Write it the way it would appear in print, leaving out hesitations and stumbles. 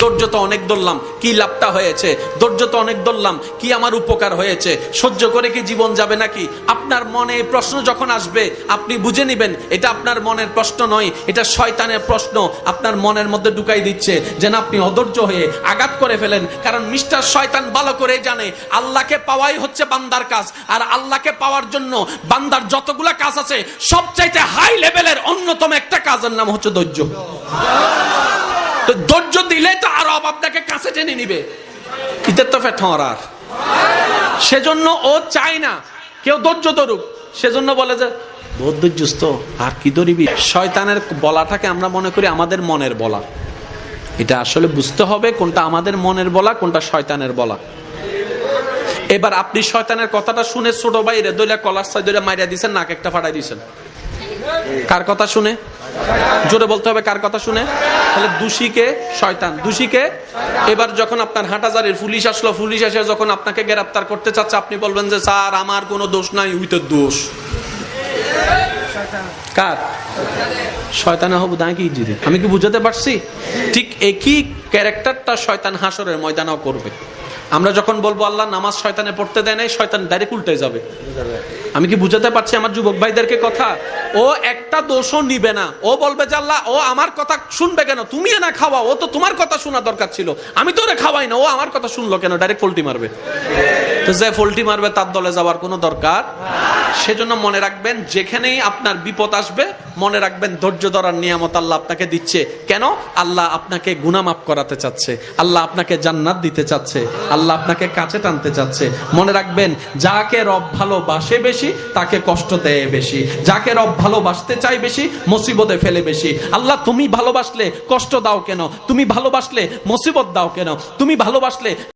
ধৈর্য তো অনেক ধরলাম, কি লাভটা হয়েছে? ধৈর্য তো অনেক ধরলাম, কি আমার উপকার হয়েছে? সহ্য করে কি জীবন যাবে নাকি? আপনার মনে প্রশ্ন যখন আসবে আপনি বুঝে নেবেন এটা আপনার মনের প্রশ্ন নয়, এটা শয়তানের প্রশ্ন আপনার মনের মধ্যে ঢুকাই দিচ্ছে, যেন আপনি অধৈর্য হয়ে আঘাত করে ফেলেন। কারণ মিস্টার শয়তান ভালো করে জানে আল্লাহকে পাওয়াই হচ্ছে বান্দার কাজ, আর আল্লাহকে পাওয়ার জন্য বান্দার যতগুলা কাজ আছে সবচাইতে হাই লেভেলের অন্যতম একটা কাজের নাম হচ্ছে ধৈর্য। তো ধৈর্য দিলে তো আরো আপনাকে কাছে টেনে নিবে, ইতের তো ফেটরার। সেজন্য ও চায় না কেউ ধৈর্য ধরুক, সেজন্য বলে যে বহুত ধৈর্যস্ত আর কি ধরিবি। শয়তানের বলাটাকে আমরা মনে করি আমাদের মনের বলা, এটা আসলে বুঝতে হবে কোনটা আমাদের মনের বলা কোনটা শয়তানের বলা। এবার আপনি শয়তানের কথাটা শুনে ছোট ভাইরে দইলা কলার সাই দইলা মাইরা দিয়েছেন, নাক একটা ফাটাই দিয়েছেন। কার কথা শুনে? জোরে বলতে হবে, কার কথা শুনে? তাহলে দোষীকে শয়তান, দোষীকে। এবার যখন আপনার হাটহাজারির পুলিশ আসলো, পুলিশ এসে যখন আপনাকে গ্রেফতার করতে চাচ্ছে, আপনি বলবেন যে স্যার আমার কোনো দোষ নাই, উইথের দোষ কার? শয়তানে হবু দাঁড়িয়ে কি জিরে। আমি কি বুঝাতে পারছি? ঠিক একই ক্যারেক্টারটা শয়তান হাসরের ময়দানেও করবে। আমরা যখন বলবো আল্লাহ নামাজ শয়তানে পড়তে দেয় নাই, শয়তান ডাইরেক্ট উল্টে যাবে। আমি কি বুঝাতে পারছি আমার যুবক ভাইদেরকে কথা? ও একটা দোষও নিবে না, ও বলবে যে আল্লাহ ও আমার কথা শুনবে কেন? তুমি না খাওয়া, ও তো তোমার কথা শোনা দরকার ছিল, আমি তো ওরে খাওয়াই না, ও আমার কথা শুনলো কেন? ডাইরেক্ট ফল্টি মারবে। তো যে ফল্টি মারবে তার দলে যাওয়ার কোনো দরকার। সেজন্য মনে রাখবেন যেখানেই আপনার বিপদ আসবে মনে রাখবেন ধৈর্য ধরার নিয়ামত আল্লাহ আপনাকে দিচ্ছে। কেন? আল্লাহ আপনাকে গুনাহ মাফ করাতে চাচ্ছে, আল্লাহ আপনাকে জান্নাত দিতে চাচ্ছে, আল্লাহ আপনাকে কাছে টানতে চাচ্ছে। মনে রাখবেন যাকে রব ভালোবাসে বেশি তাকে কষ্ট দেয় বেশি, যাকে রব ভালোবাসতে চাই বেশি মুসিবতে ফেলে বেশি। আল্লাহ তুমি ভালোবাসলে কষ্ট দাও কেন? তুমি ভালোবাসলে মুসিবত দাও কেন? তুমি ভালোবাসলে